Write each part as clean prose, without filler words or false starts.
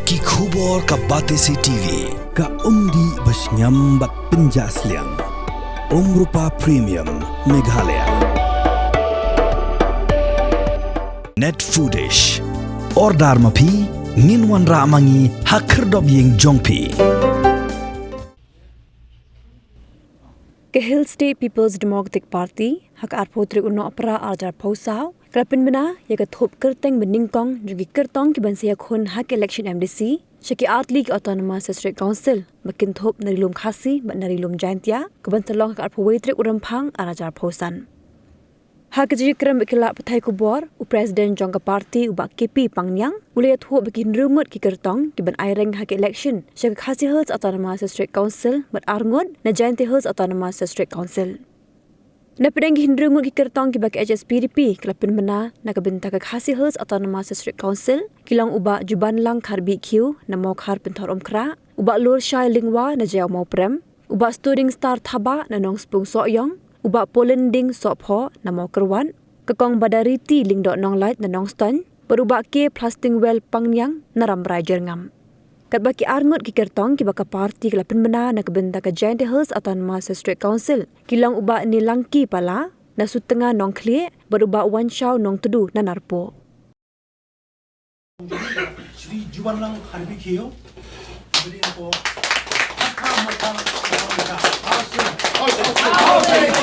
Ki khubor ka Batesi TV. Ka umdi basnyambat penjaslian. Rupa Premium Meghalaya. Net Foodish. Ordar mapi minwan ramangi hakerdob ying jongpi. Ke Hill State People's Democratic Party hak arpotri uno opera arjar pausau kelapin bena ya ke thop kerteng beningkong jugi kertong ki bansia khun hak election MDC Shaki Art League Autonomous District Council makin thop narilum khasi mat narilum jaintia ke bantalong hak arpowetri urampang arajar pausan hak ji kram ikla pathai kubor u president jongka party ubak KP Pangyang ulai thu bikin rumut ki kertong ki ban aireng hak election Shaki Khasi Hills Autonomous District Council mat arngot na Jaintia Hills Autonomous District Council na pedang hindrungut ki kertong ki bak HSPDP kelapin mena na kabinta ka Khasi Hills Autonomous District Council kilang uba juban lang kharbi Q na mau khar pinthor omkra uba lur shai lingwa na jaw mau prem uba studing star thaba na nong spung soyong uba polending sopho na mau kerwan kekong badariti lingdo nong light na nong ston beruba ke plasting well pangyang na ramrai jerngam kat baki arngut ki kertong ki baka parti kelapin mena na kabinta ka Jaintia Hills Autonomous District Council kilang uba ni langki pala na sutengah nong klie beruba wan shaw nong tudu na narpo Shri Jubanlang Harbikyo beli ko matang housing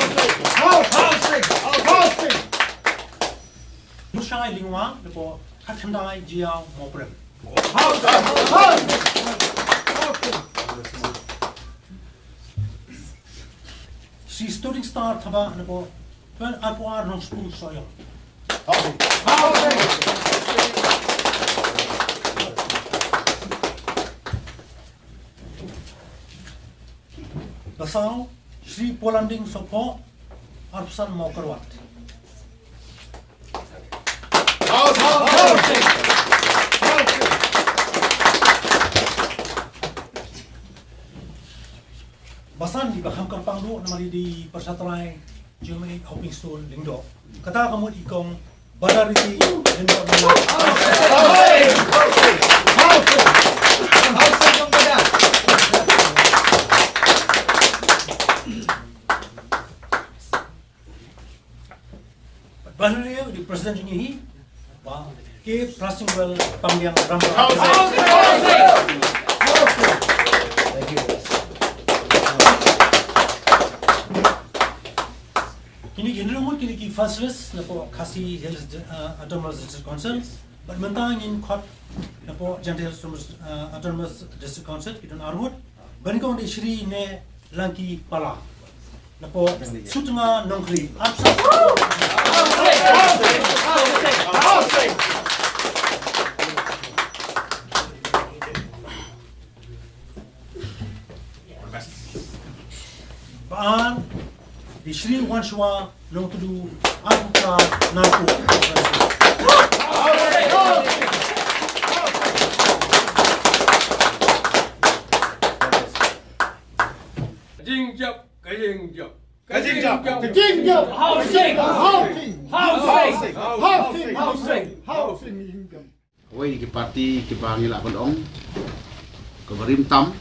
Mushai lingwa ko kathandai jiao moprem Si student star thaba ko pen arpoar no school soyo Basau Sri Polanding Sopo Arpsan Mokerwat Basan di Baham Kampang do namali di Persatuan Germany Hopping Stool Lingdo kata kamu ikong Badariti Lingdo Bahagia di Presiden Jungi ke plasting well Pangyang Ramra. Thank you. Kini rumut kini ki first list napo Khasi Hills Autonomous District Council, but mentang in court napo Jaintia Hills Autonomous District Council kita armut, banikong di Shri ne langki pala. Napo sutma nongkli absa Baan di Shri Wanshwa nong tudu abuka naku Wei ki parti ki bangi la kon ong ko berim tam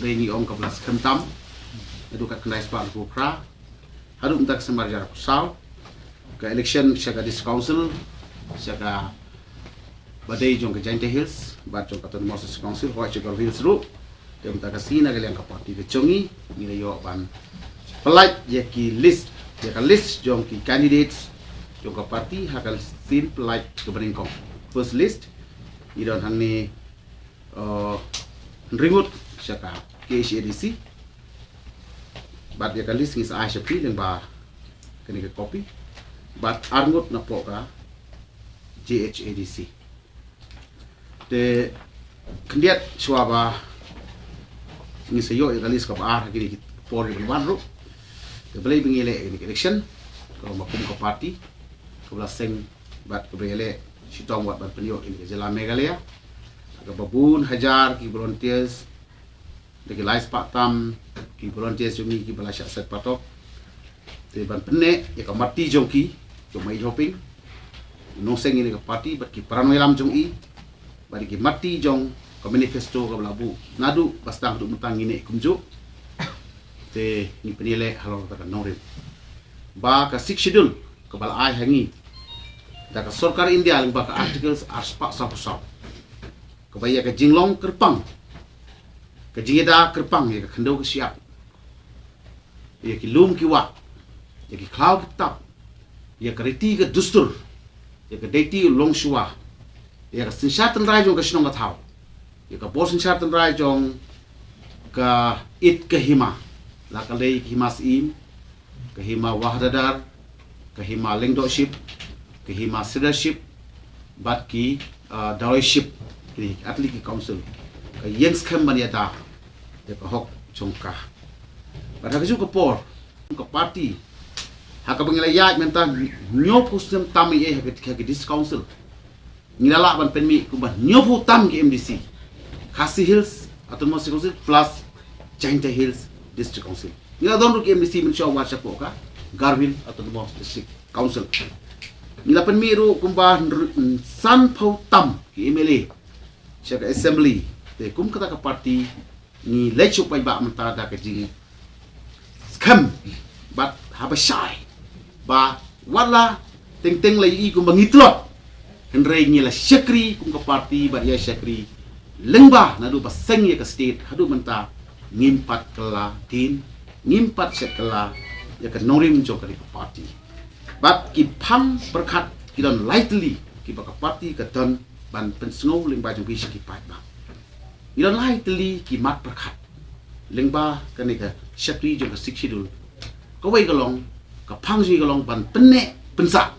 rengi ong ke belas kentam edu kat kenai spa ko pra hadu untak semar jar saw ke election syaga dis council syaga badai jong ke Jaintia Hills ba jong ka Autonomous Council ho syaga hills ru dem ta kasina galiang ka parti ke chongi ni yo ban pelaj ye ki list ye ka list jong ki candidates jong ka parti hakal sin pelaj ke beringkong first list idon hangni ringut syaka KHADC bat ye ka list ngis ASP leng ba kini ke copy bat arngut na po ka JHADC de kendiat suaba ngis yo ye ka list ka ba kini por di manru ke belai bingile ini election ko makum ko parti ko blaseng bat ko bele sitong wat ban penyo ini ke Jela Meghalaya aga babun hajar ki volunteers de ke lais patam ki volunteers jumi ki bala set patok te ban penne ya ka mati jongki jo mai hopping no seng ini ke parti bat ki paranoilam jong i bari ki mati jong ka manifesto ka labu nadu bastang du mentang ini kumju te ni penile halor ta norim ba ka 6 schedule ka bal ai hangi da ka sarkar India ling ba ka articles arspa sa ka ba ya ka jinglong kerpang ka jingeda kerpang ya ka khando ka siap ya ki lum ki wa ya ki klau ki tap ya ka reti ka dustur ya ka deiti long shua ya ka sinshatan rai jong ka shnong ka thau ya ka bor sinshatan rai jong ka it ka hima la ka lei hima sim ka hima wahdadar ka hima lingdoship ka hima leadership bat ki directorship ki atli ki council ka yengs kham ban ya da ya ka hok chongka pada ka ju ka por ka party ha ka bangila ya menta nyopu sem tam ye ha ka dis council ngilala ban penmi ku ban nyopu tam ki MDC Khasi Hills Autonomous Council plus Jaintia Hills District Council ngila don ru ki MDC min shaw wa chapo ka Garvin Autonomous District Council ngila penmi ru kumba san phau tam ki MLA cha ka assembly te kum kata ka party ni lechu pai ba menta da ka ji kham bat haba shai ba wala teng lai i kum bangitlot henrei ni la syakri kum ka party ba ya syakri lengba nadu baseng ya ka state hadu menta ngimpat kala tin ngimpat sekala ya ka norim jo ka party bat ki phang berkat ki don lightly ki ba ka party ka don ban pensngau lengba jo bi ki pat ba ki don lightly ki mat berkat lengba ka ni ka syakri jo ka sikshidul ka wei ka long ka phang ji ka long ban penne pensa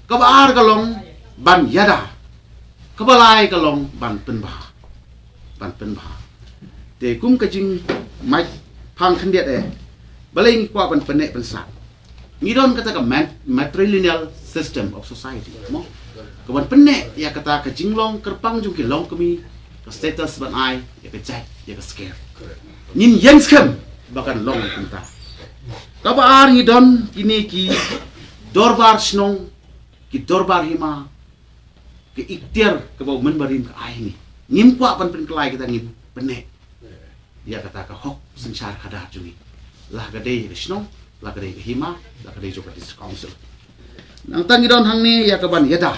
ka baar ka long ban yada ka balai ka long ban penba te kum ka jing mai phang khandiat balai ni kwa ban penne pensa ni don kata ka matrilineal system of society mo ka ban penne ya kata ka jinglong kerpang jung ki long kami ka status ban ai ya ka jai ya ka scare nin yang skam bakan long kunta ka baar ni don kini ki dorbar snong ki dorbar hima ke ikhtiar ke bau menbarin ke ai ni ngim kwa pan pen kelai kita ngim penne ya kata ka hok sensar kada juni lah gade ke snong lah gade ke hima lah gade jo ka district council nang tangi don hang ni ya ka ban yada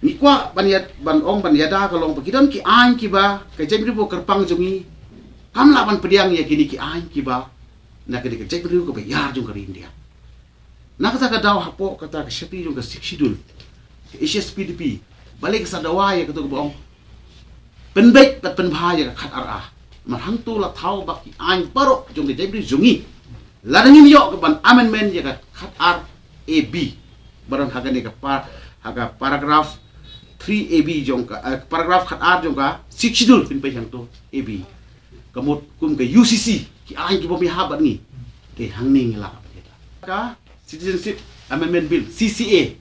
ni kwa ban yad ban ong ban yada ka long pagidon ki ai ki ba ke jemri bo kerpang jumi kam la ban pediang ya kini ki ai ki ba na ke de ke jemri ko ba yar jung ka India na kata ka daw hapo kata ka syati jung ka siksidul HSPDP balik sa dawa ya kata ko bong penbek at penbahaya ka khat ara man hang tu la thau bak an paro jung de jebri jungi ladangin yo ka ban amendment ya ka khat ar AB baran haga ne ka haga paragraph 3AB jong ka paragraph khat ar jong ka siksidul penbek hang tu AB kamut kum ka UCC ki an ki bomi habat ni ke hang ni ngila ka Citizenship Amendment Bill CCA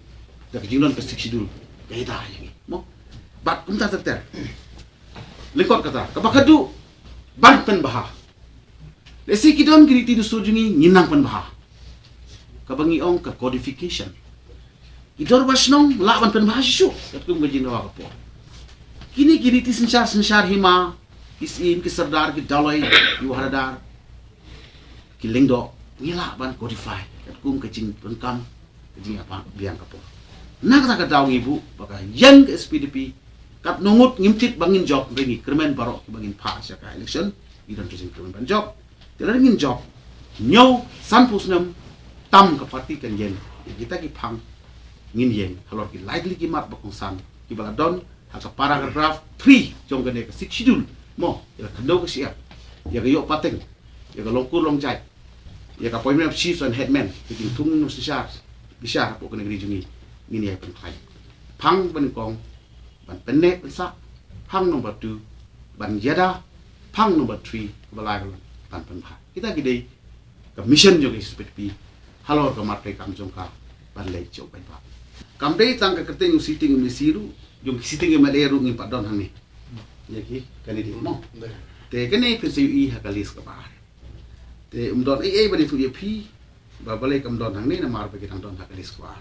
da jinglon ka siksidul kaida yani mo bat kum ta ter lekot kata ka bakadu ban pen baha lesi kidon giriti du sojungi ninang pen baha ka bangi ong ka codification idor basnong la ban pen baha shu kat kum gajin wa ka po kini giriti sensar hima isim ki sardar ki dalai yu haradar ki lengdo ngila ban codify kat kum kajing pengkam kajing apa biang kapo nak tak daw ibu baka yang SPDP kat nungut ngimtit bangin job ringi kermen barok bangin pa sa ka election idon tusin kermen ban job tela ringin job nyaw sampus nam tam ka parti kan yen kita ki phang ngin yen halor ki likely ki mat bakong san ki baladon ha ka paragraph 3 jong gane ka siksidul mo ya kando ka siap ya ka yo pateng ya ka longkur long jai ya ka appointment of chiefs and headmen ki tung no sisar bisa po ka negeri jungi ini ya penkai phang ban kong ban penne pensa phang nomor 2 ban yada phang nomor 3 balai ban penha kita gede ka mission jo SPDP halor ka matre kam jongka ban lei chau bai ba kam dei tang ka keteng sitting mi siru jong sitting ma le ru ngi padon hang ni ya ki kani di mo te kani PCUI ha kalis ka ba te don ai bani fu ye phi ba balai kam don hang ni na mar ba ki tang don ha kalis ka ba